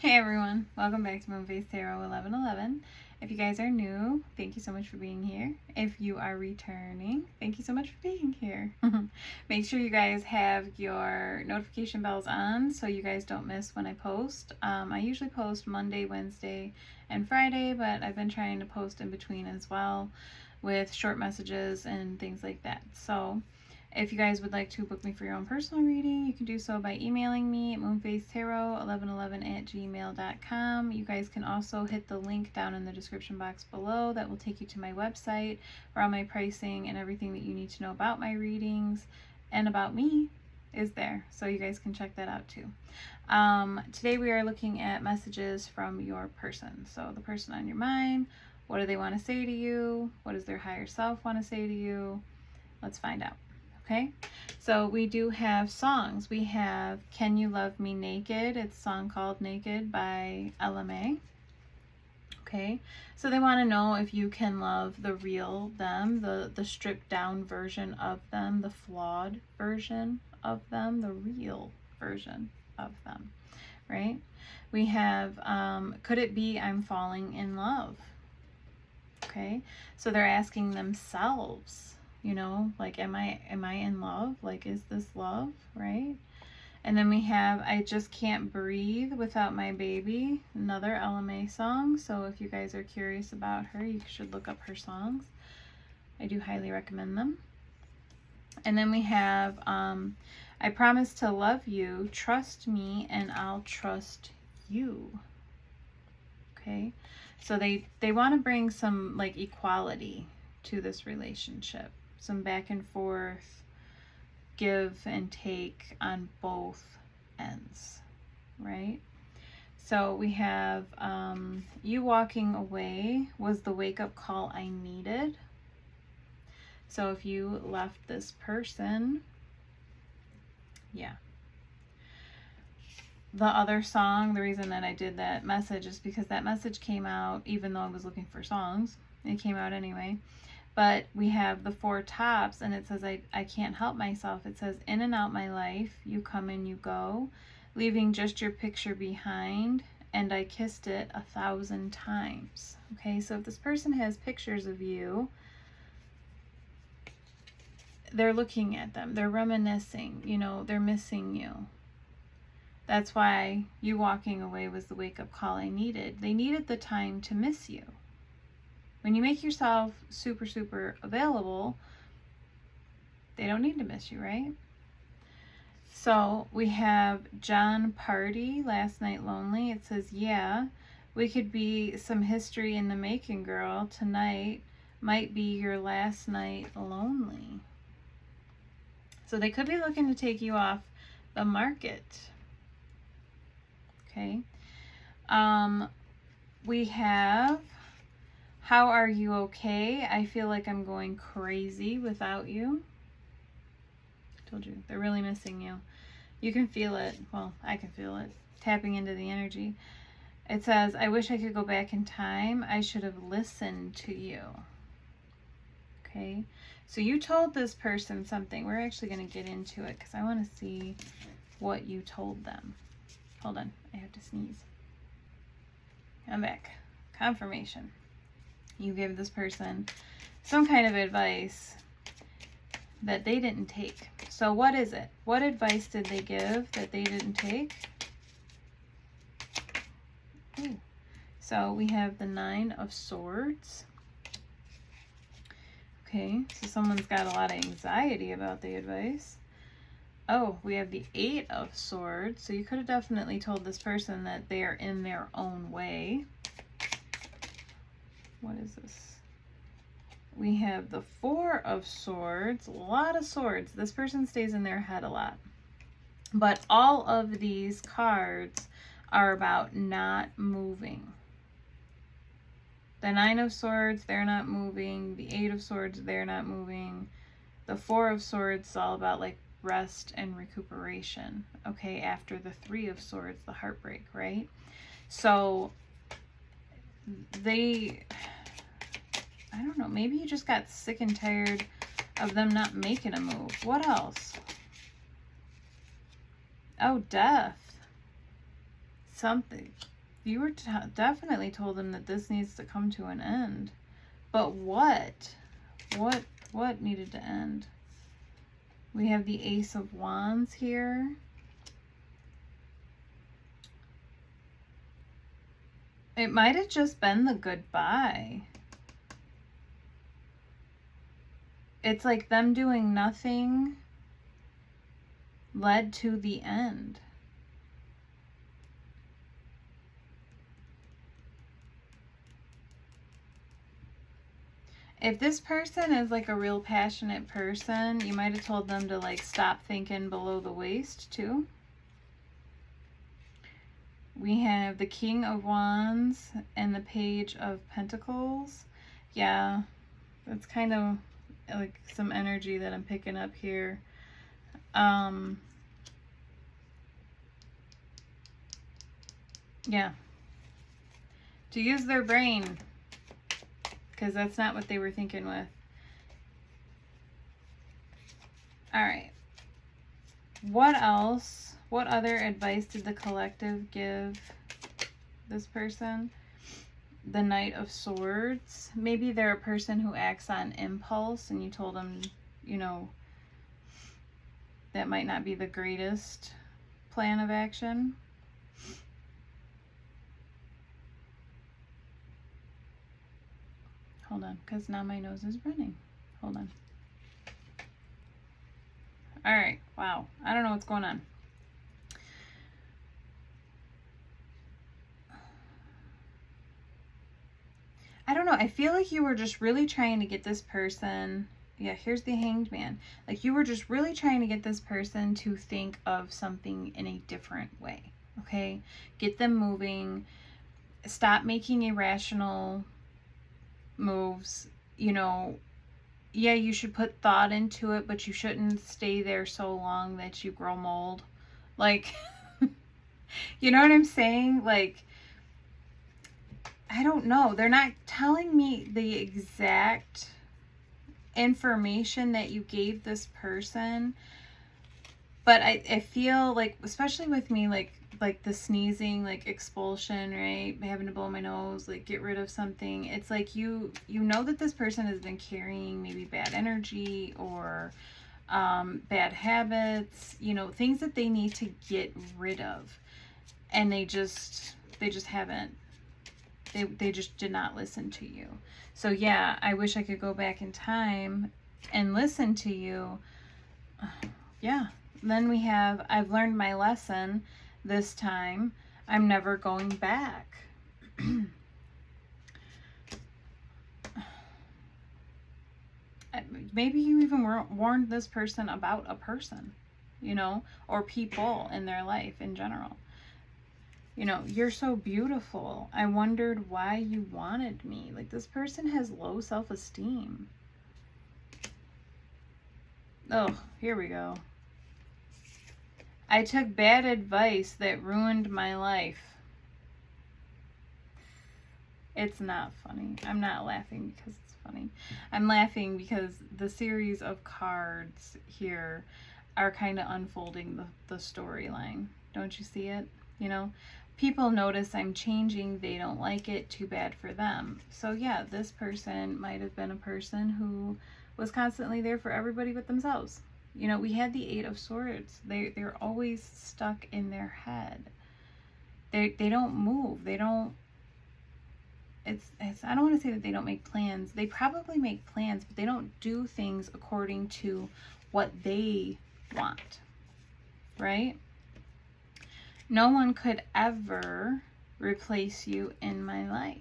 Hey everyone, welcome back to Moonface Tarot 1111. If you guys are new, thank you so much for being here. If you are returning, thank you so much for being here. Make sure you guys have your notification bells on so you guys don't miss when I post. I usually post Monday, Wednesday, and Friday, but I've been trying to post in between as well with short messages and things like that. So if you guys would like to book me for your own personal reading, you can do so by emailing me at moonfacetarot1111@gmail.com. You guys can also hit the link down in the description box below that will take you to my website where all my pricing and everything that you need to know about my readings and about me is there. So you guys can check that out too. Today we are looking at messages from your person. So the person on your mind, what do they want to say to you? What does their higher self want to say to you? Let's find out. Okay, so we do have songs. We have Can You Love Me Naked? It's a song called Naked by LMA. Okay, so they want to know if you can love the real them, the stripped down version of them, the flawed version of them, the real version of them, right? We have Could it be I'm falling in love? Okay, so they're asking themselves, you know, like, am I in love? Like, is this love, right? And then we have I Just Can't Breathe Without My Baby, another LMA song. So if you guys are curious about her, you should look up her songs. I do highly recommend them. And then we have I Promise to Love You, Trust Me, and I'll Trust You. Okay, so they want to bring some like equality to this relationship, some back and forth, give and take on both ends, right? So we have you walking away was the wake-up call I needed. So if you left this person, yeah. The other song, the reason that I did that message is because that message came out even though I was looking for songs. It came out anyway. But we have the Four Tops, and it says, I can't help myself. It says, in and out my life, you come and you go, leaving just your picture behind, and I kissed it 1,000 times. Okay, so if this person has pictures of you, they're looking at them, they're reminiscing, you know, they're missing you. That's why you walking away was the wake-up call I needed. They needed the time to miss you. When you make yourself super, super available, they don't need to miss you, right? So we have John Party, Last Night Lonely. It says, yeah, we could be some history in the making, girl. Tonight might be your last night lonely. So they could be looking to take you off the market. Okay. We have How Are You Okay? I feel like I'm going crazy without you. I told you, they're really missing you. You can feel it. Well, I can feel it. Tapping into the energy. It says, I wish I could go back in time. I should have listened to you. Okay. So you told this person something. We're actually going to get into it because I want to see what you told them. Hold on. I have to sneeze. I'm back. Confirmation. You gave this person some kind of advice that they didn't take. So what is it? What advice did they give that they didn't take? Ooh. So we have the 9 of Swords. Okay, so someone's got a lot of anxiety about the advice. Oh, we have the 8 of Swords. So you could have definitely told this person that they are in their own way. What is this? We have the 4 of Swords. A lot of swords. This person stays in their head a lot. But all of these cards are about not moving. The 9 of Swords, they're not moving. The 8 of Swords, they're not moving. The 4 of Swords is all about like rest and recuperation, okay, after the 3 of Swords, the heartbreak, right? So I don't know, maybe you just got sick and tired of them not making a move. What else? Oh, death. Something. You were definitely told them that this needs to come to an end. But what? What needed to end? We have the Ace of Wands here. It might have just been the goodbye. It's like them doing nothing led to the end. If this person is like a real passionate person, you might have told them to like stop thinking below the waist too. We have the King of Wands and the Page of Pentacles. Yeah, that's kind of like some energy that I'm picking up here. Yeah. To use their brain, because that's not what they were thinking with. All right. What else? What other advice did the collective give this person? The Knight of Swords. Maybe they're a person who acts on impulse and you told them, you know, that might not be the greatest plan of action. Hold on, because now my nose is running. Hold on. All right. Wow. I don't know what's going on. I don't know. I feel like you were just really trying to get this person. Yeah, here's the Hanged Man. Like you were just really trying to get this person to think of something in a different way. Okay? Get them moving. Stop making irrational moves. You know, yeah, you should put thought into it, but you shouldn't stay there so long that you grow mold. Like, you know what I'm saying? Like, I don't know. They're not telling me the exact information that you gave this person. But I feel like, especially with me, like the sneezing, like expulsion, right? Having to blow my nose, like get rid of something. It's like you know that this person has been carrying maybe bad energy or bad habits, you know, things that they need to get rid of. And they just haven't. They just did not listen to you. So yeah, I wish I could go back in time and listen to you. Yeah. Then we have, I've learned my lesson this time. I'm never going back. Maybe you even warned this person about a person, you know, or people in their life in general. You know, you're so beautiful. I wondered why you wanted me. Like, this person has low self-esteem. Oh, here we go. I took bad advice that ruined my life. It's not funny. I'm not laughing because it's funny. I'm laughing because the series of cards here are kind of unfolding the storyline. Don't you see it? You know? People notice I'm changing, they don't like it, too bad for them. So yeah, this person might have been a person who was constantly there for everybody but themselves. You know, we had the Eight of Swords. They're always stuck in their head. They don't move. They don't, it's I don't want to say that they don't make plans. They probably make plans, but they don't do things according to what they want. Right? No one could ever replace you in my life.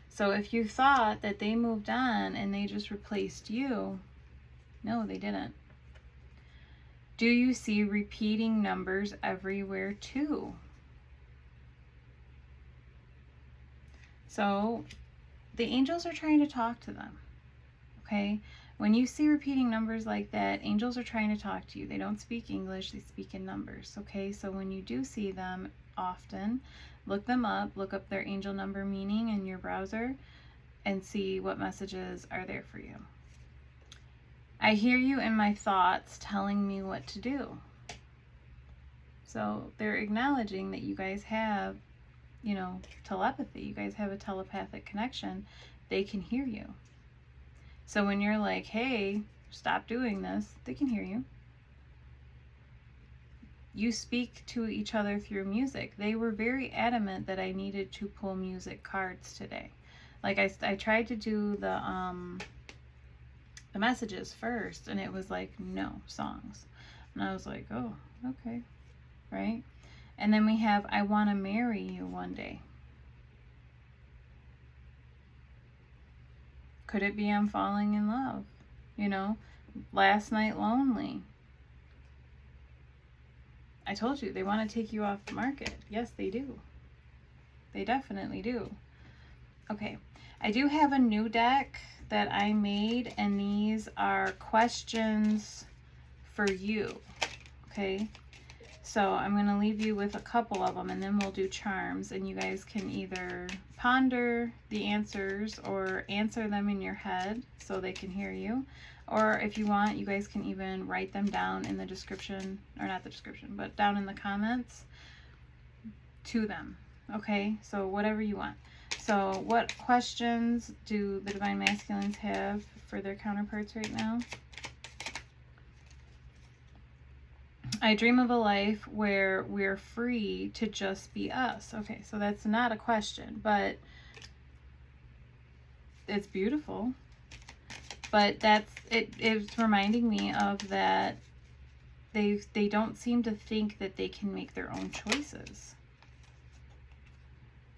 So if you thought that they moved on and they just replaced you, no, they didn't. Do you see repeating numbers everywhere too? So the angels are trying to talk to them, okay? When you see repeating numbers like that, angels are trying to talk to you. They don't speak English, they speak in numbers, okay? So when you do see them often, look them up, look up their angel number meaning in your browser, and see what messages are there for you. I hear you in my thoughts telling me what to do. So they're acknowledging that you guys have, you know, telepathy. You guys have a telepathic connection. They can hear you. So when you're like, hey, stop doing this, they can hear you. You speak to each other through music. They were very adamant that I needed to pull music cards today. Like I tried to do the messages first, and it was like, no, songs. And I was like, oh, okay, right? And then we have, I want to marry you one day. Could it be I'm falling in love? You know, last night lonely. I told you, they want to take you off the market. Yes, they do. They definitely do. Okay, I do have a new deck that I made, and these are questions for you. Okay, so I'm going to leave you with a couple of them, and then we'll do charms, and you guys can either ponder the answers or answer them in your head so they can hear you. Or if you want, you guys can even write them down in the description, or not the description, but down in the comments to them. Okay, so whatever you want. So what questions do the Divine Masculines have for their counterparts right now? I dream of a life where we're free to just be us. Okay, so that's not a question, but it's beautiful. But it's reminding me of that they don't seem to think that they can make their own choices.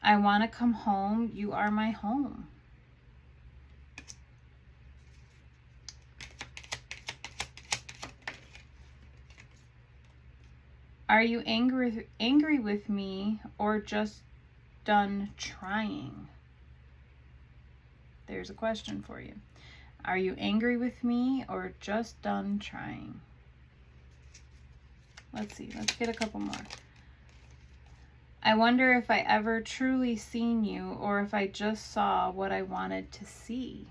I want to come home. You are my home. Are you angry with me or just done trying? There's a question for you. Are you angry with me or just done trying? Let's see. Let's get a couple more. I wonder if I ever truly seen you or if I just saw what I wanted to see.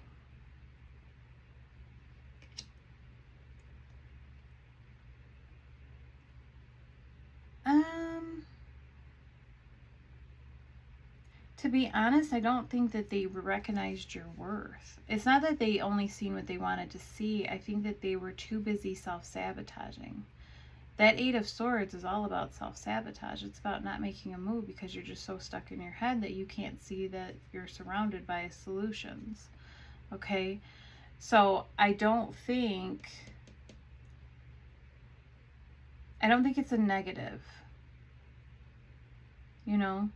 To be honest, I don't think that they recognized your worth. It's not that they only seen what they wanted to see. I think that they were too busy self-sabotaging. That Eight of Swords is all about self-sabotage. It's about not making a move because you're just so stuck in your head that you can't see that you're surrounded by solutions. Okay? So I don't think it's a negative. You know?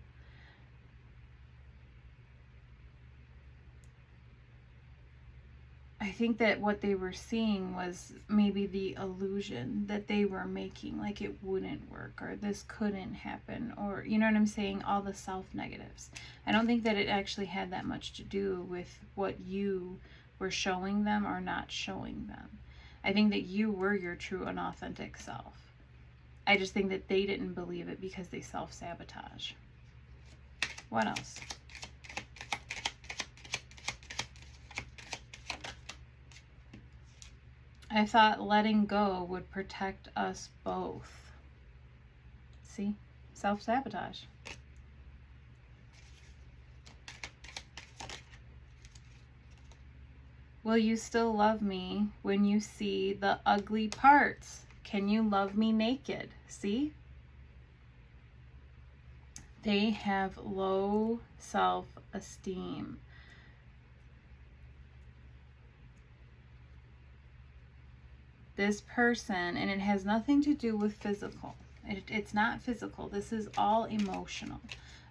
I think that what they were seeing was maybe the illusion that they were making, like it wouldn't work or this couldn't happen, or you know what I'm saying, all the self-negatives. I don't think that it actually had that much to do with what you were showing them or not showing them. I think that you were your true and authentic self. I just think that they didn't believe it because they self-sabotage. What else? I thought letting go would protect us both. See? Self-sabotage. Will you still love me when you see the ugly parts? Can you love me naked? See? They have low self-esteem. This person, and it has nothing to do with physical. It's not physical. This is all emotional.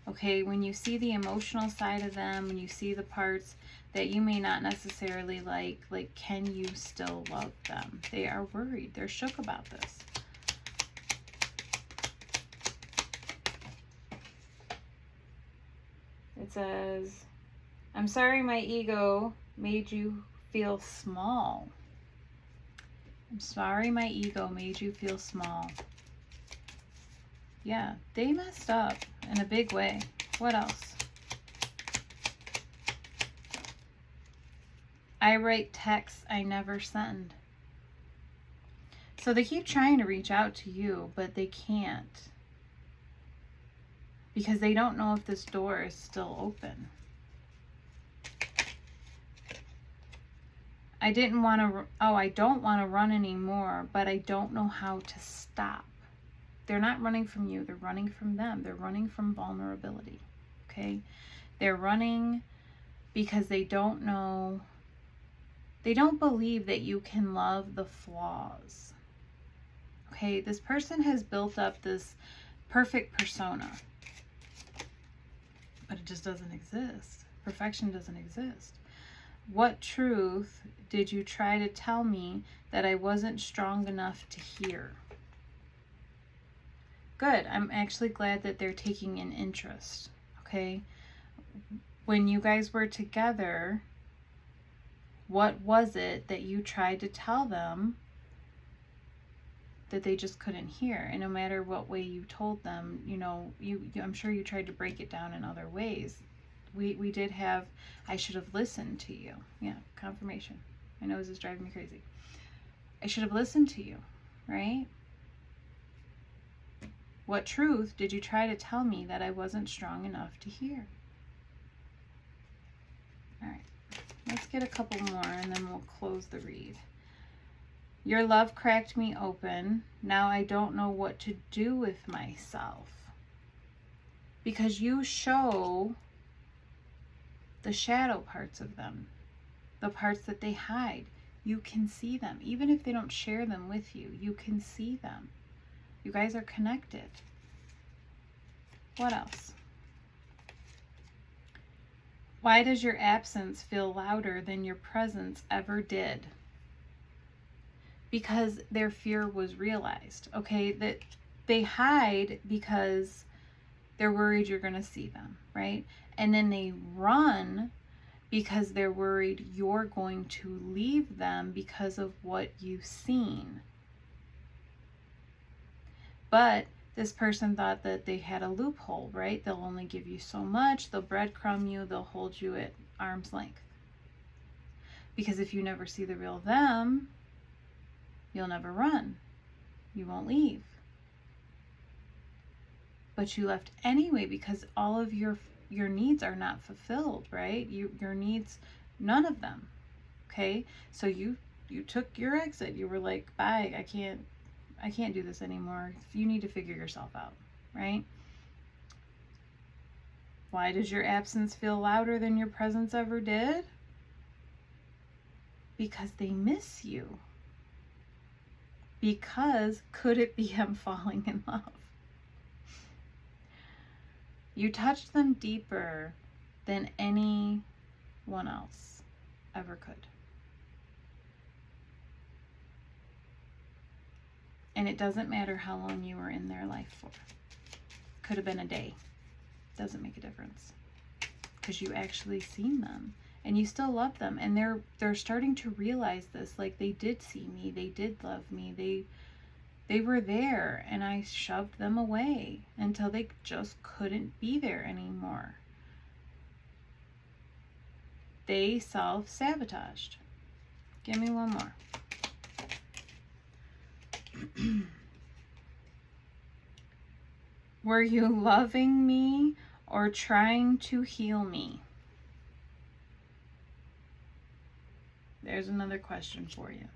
Okay, when you see the emotional side of them, when you see the parts that you may not necessarily like can you still love them? They are worried. They're shook about this. It says, I'm sorry my ego made you feel small. I'm sorry my ego made you feel small. Yeah, they messed up in a big way. What else? I write texts I never send. So they keep trying to reach out to you, but they can't. Because they don't know if this door is still open. I don't want to run anymore, but I don't know how to stop. They're not running from you. They're running from them. They're running from vulnerability. Okay? They're running because they don't know. They don't believe that you can love the flaws. Okay? This person has built up this perfect persona. But it just doesn't exist. Perfection doesn't exist. What truth did you try to tell me that I wasn't strong enough to hear? Good. I'm actually glad that they're taking an interest. Okay? When you guys were together, what was it that you tried to tell them that they just couldn't hear? And no matter what way you told them, you know, I'm sure you tried to break it down in other ways. We did have, I should have listened to you. Yeah, confirmation. My nose is driving me crazy. I should have listened to you, right? What truth did you try to tell me that I wasn't strong enough to hear? All right, let's get a couple more and then we'll close the read. Your love cracked me open. Now I don't know what to do with myself. Because you show the shadow parts of them, the parts that they hide. You can see them. Even if they don't share them with you, you can see them. You guys are connected. What else? Why does your absence feel louder than your presence ever did? Because their fear was realized, okay? That they hide because they're worried you're going to see them, right? And then they run because they're worried you're going to leave them because of what you've seen. But this person thought that they had a loophole, right? They'll only give you so much. They'll breadcrumb you. They'll hold you at arm's length. Because if you never see the real them, you'll never run. You won't leave. But you left anyway because all of your needs are not fulfilled, right? Your needs, none of them. Okay? So you took your exit. You were like, bye, I can't do this anymore. You need to figure yourself out, right? Why does your absence feel louder than your presence ever did? Because they miss you. Because could it be I'm falling in love? You touched them deeper than anyone else ever could. And it doesn't matter how long you were in their life for. Could have been a day. Doesn't make a difference. Because you actually seen them. And you still love them. And they're starting to realize this. Like, they did see me. They did love me. They were there. And I shoved them away until they just couldn't be there anymore. They self-sabotaged. Give me one more. Were you loving me or trying to heal me? There's another question for you.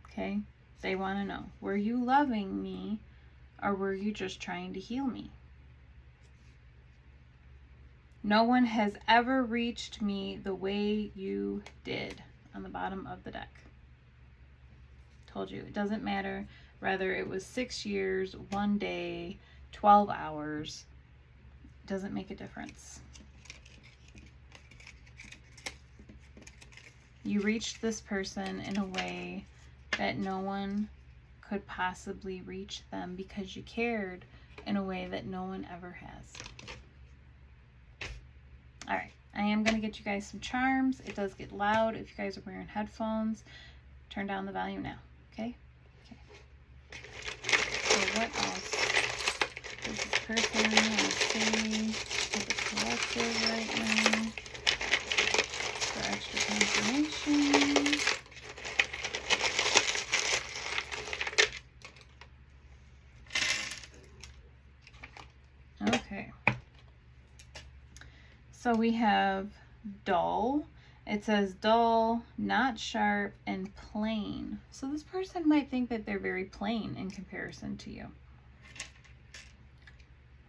Okay? They want to know, were you loving me or were you just trying to heal me? No one has ever reached me the way you did, on the bottom of the deck. Told you, it doesn't matter whether it was 6 years, 1 day, 12 hours. It doesn't make a difference. You reached this person in a way that no one could possibly reach them because you cared in a way that no one ever has. All right, I am going to get you guys some charms. It does get loud if you guys are wearing headphones. Turn down the volume now, okay? Okay. So what else does this person want to say to the collective right now for extra confirmation? So we have dull. It says dull, not sharp, and plain. So this person might think that they're very plain in comparison to you.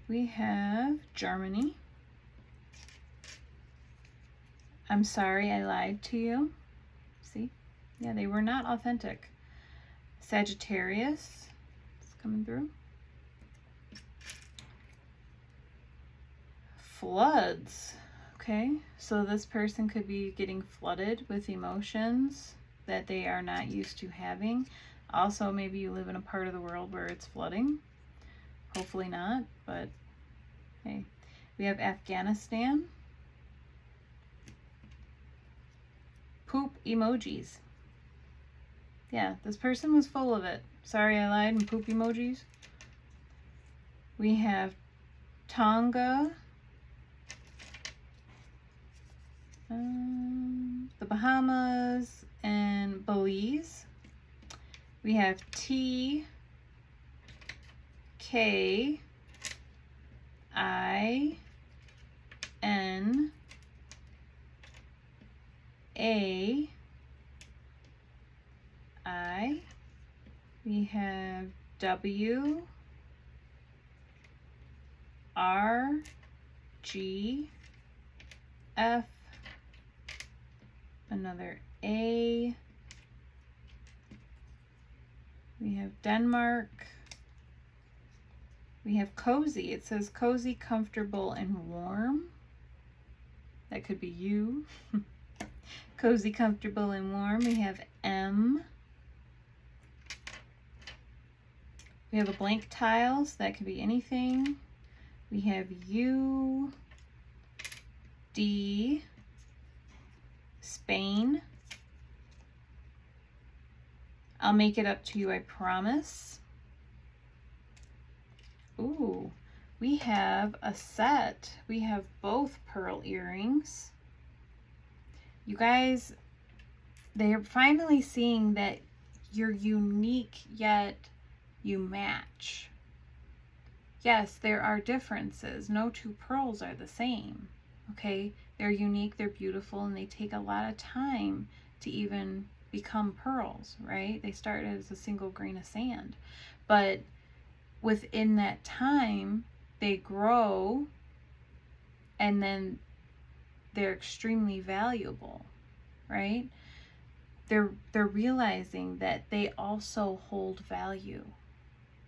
We have Germany. I'm sorry I lied to you. See? Yeah, they were not authentic. Sagittarius. It's coming through. Floods. Okay, so this person could be getting flooded with emotions that they are not used to having. Also, maybe you live in a part of the world where it's flooding. Hopefully not, but hey. We have Afghanistan. Poop emojis. Yeah, this person was full of it. Sorry I lied, and poop emojis. We have Tonga. The Bahamas and Belize. We have T, K, I, N, A, I. We have W, R, G, F, another A. We have Denmark. We have cozy. It says cozy, comfortable, and warm. That could be you. Cozy, comfortable, and warm. We have M. We have a blank tile, so that could be anything. We have U, D, Spain. I'll make it up to you, I promise. Ooh, we have a set. We have both pearl earrings. You guys, they're finally seeing that you're unique, yet you match. Yes, there are differences. No two pearls are the same, okay? They're unique, they're beautiful, and they take a lot of time to even become pearls, right? They start as a single grain of sand. But within that time, they grow, and then they're extremely valuable, right? They're realizing that they also hold value.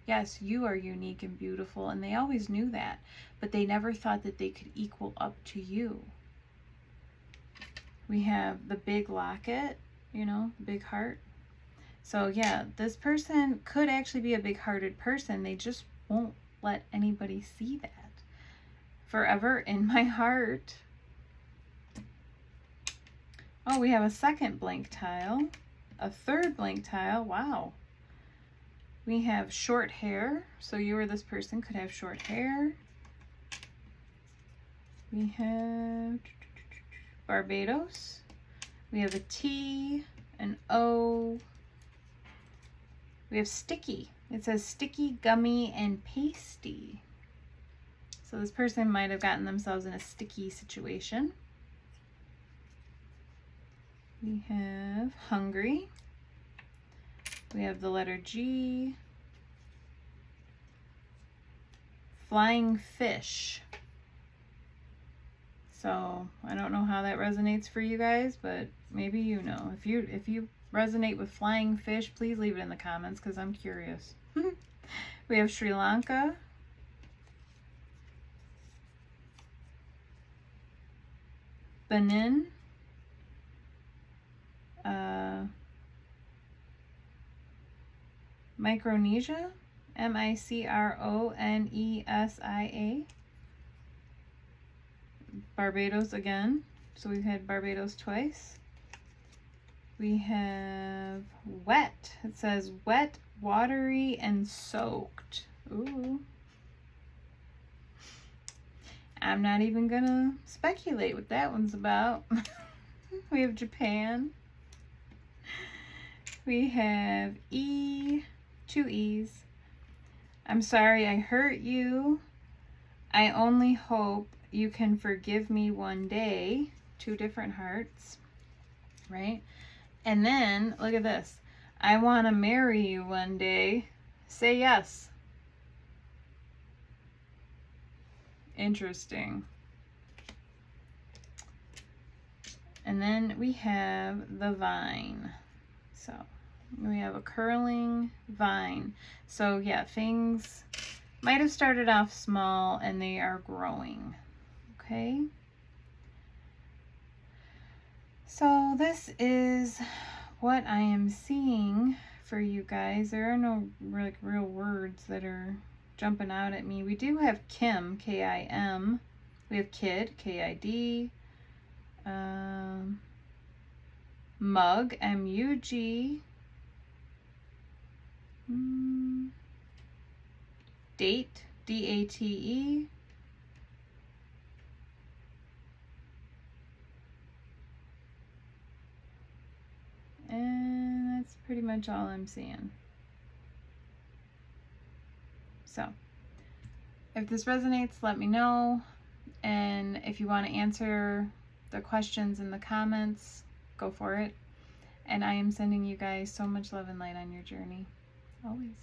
Yes, you are unique and beautiful, and they always knew that, but they never thought that they could equal up to you. We have the big locket, you know, big heart. So yeah, this person could actually be a big-hearted person. They just won't let anybody see that. Forever in my heart. Oh, we have a second blank tile. A third blank tile. Wow. We have short hair. So you or this person could have short hair. We have Barbados. We have a T, an O. We have sticky. It says sticky, gummy, and pasty. So this person might have gotten themselves in a sticky situation. We have hungry. We have the letter G. Flying fish. So I don't know how that resonates for you guys, but maybe you know. If you resonate with flying fish, please leave it in the comments because I'm curious. We have Sri Lanka. Benin. Micronesia. Micronesia. Barbados again. So we've had Barbados twice. We have wet. It says wet, watery, and soaked. Ooh. I'm not even gonna speculate what that one's about. We have Japan. We have E, 2 E's. I'm sorry I hurt you. I only hope you can forgive me one day, 2 different hearts, right? And then look at this. I want to marry you one day. Say yes. Interesting. And then we have the vine. So we have a curling vine. So yeah, things might have started off small and they are growing. Okay. So this is what I am seeing for you guys. There are no real words that are jumping out at me. We do have Kim, K-I-M. We have Kid, K-I-D. Mug, M-U-G. Date, D-A-T-E. And that's pretty much all I'm seeing. So, if this resonates, let me know. And if you want to answer the questions in the comments, go for it. And I am sending you guys so much love and light on your journey. Always.